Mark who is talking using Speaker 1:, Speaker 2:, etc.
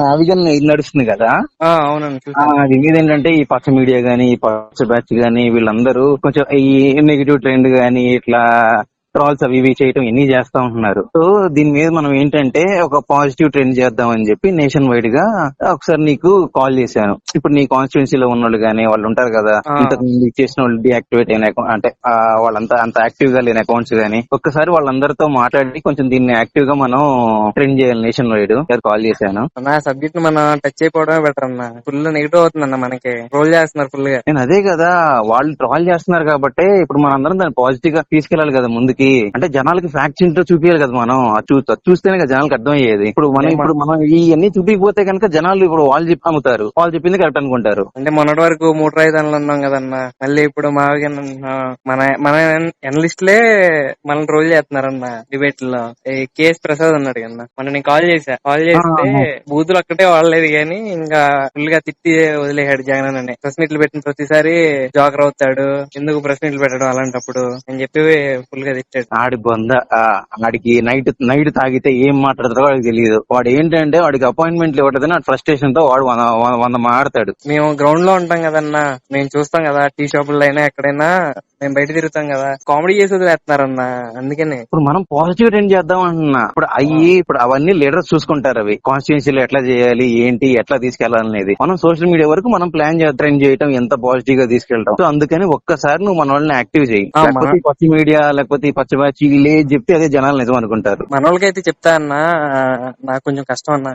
Speaker 1: నావిగన్ ఇది నడుస్తుంది కదా.
Speaker 2: అవునండి చూసాను.
Speaker 1: అది ఏంటంటే ఈ పచ్చ మీడియా గానీ, ఈ పచ్చ బ్యాచ్ గానీ వీళ్ళందరూ కొంచెం ఈ నెగిటివ్ ట్రెండ్ గానీ ఇట్లా ట్రాల్స్ అవి ఇవి చేయటం ఎన్ని చేస్తా ఉంటున్నారు. సో దీని మీద మనం ఏంటంటే ఒక పాజిటివ్ ట్రెండ్ చేద్దాం అని చెప్పి నేషన్ వైడ్ గా ఒకసారి నీకు కాల్ చేశాను. ఇప్పుడు నీ కాన్స్టిట్యున్సీలో ఉన్న వాళ్ళు గానీ వాళ్ళు ఉంటారు కదా, ఇంతకు ముందు చేసిన వాళ్ళు డియాక్టివేట్ అయిన అంటే వాళ్ళంతా అంత యాక్టివ్ గా లేని అకౌంట్స్ గానీ ఒక్కసారి వాళ్ళందరితో మాట్లాడి కొంచెం దీన్ని యాక్టివ్ గా మనం ట్రెండ్ చేయాలి నేషన్ వైడ్. కాల్ చేశాను.
Speaker 2: నా సబ్జెక్ట్ మనం టచ్ అయిపోవడమే బెటర్ అన్న. ఫుల్ నెగిటివ్ అవుతుందన్న, మనకి రోల్ చేస్తున్నారు ఫుల్ గా.
Speaker 1: నేను అదే కదా, వాళ్ళు ట్రాల్ చేస్తున్నారు కాబట్టి ఇప్పుడు మనందరం దాన్ని పాజిటివ్ గా తీసుకెళ్లాలి కదా ముందుకి. అంటే జనాలకి ఫ్యాక్ట్స్ ఏంటో చూపించాలి కదా మనం. చూస్తేనే కదా జనాలకు అర్థమయ్యేది. ఇప్పుడు మనం ఇవన్నీ చూపించకపోతే కనుక జనాలు ఇప్పుడు వాళ్ళు అమ్ముతారు, వాళ్ళు చెప్పింది కరెక్ట్ అనుకుంటారు.
Speaker 2: అంటే మొన్నటి వరకు 3 రాజధానులు ఉన్నాం కదన్న, మళ్ళీ ఇప్పుడు మన మన ఎనలిస్టులే మనం రోల్ చేస్తున్నారన్న డిబేట్ లో. కేఎస్ ప్రసాద్ ఉన్నాడు కన్నా, మొన్న నేను కాల్ చేస్తే బూతులు ఒక్కటే వాడలేదు కానీ ఇంకా ఫుల్ గా తిట్టి వదిలేశాడు జగన్ అని. ప్రెస్ మీట్లు పెట్టిన ప్రతిసారి జోకర్ అవుతాడు, ఎందుకు ప్రెస్ మీట్లు పెట్టడం అలాంటప్పుడు అని చెప్పి ఫుల్ గా తిట్టాడు.
Speaker 1: ఆడి బొంద ఆడికి నైట్ తాగితే ఏం మాట్లాడతాడో వాడికి తెలియదు. వాడు ఏంటంటే వాడికి అపాయింట్మెంట్లు ఇవ్వటదని ఫ్రస్ట్రేషన్ తో వాడు 100 మాట్లాడతాడు.
Speaker 2: మేము గ్రౌండ్ లో ఉంటాం కదన్నా, మేము చూస్తాం కదా టీ షాపుల్లో అయినా ఎక్కడైనా, మేము బయట తిరుగుతాం కదా, కామెడీ చేసి వదిలేస్తున్నారన్న. అందుకని
Speaker 1: ఇప్పుడు మనం పాజిటివ్ ట్రెండ్ చేద్దాం అంటున్నా. ఇప్పుడు అవన్నీ లీడర్స్ చూసుకుంటారు. అవి కాన్స్టిట్యున్సీలో ఎట్లా చేయాలి, ఏంటి, ఎట్లా తీసుకెళ్లాలనేది మనం సోషల్ మీడియా వరకు మనం ప్లాన్ ట్రెండ్ చేయడం, ఎంత పాజిటివ్ గా తీసుకెళ్తాం. సో అందుకని ఒక్కసారి నువ్వు మన వాళ్ళని యాక్టివ్ చేయి. లేకపోతే పచ్చ మీడియా లేకపోతే పచ్చ బ్యాచ్ చెప్తే అదే జనాలు నిజం అనుకుంటారు.
Speaker 2: మన వాళ్ళకైతే చెప్తా అన్నా, నాకు కొంచెం కష్టం అన్నా.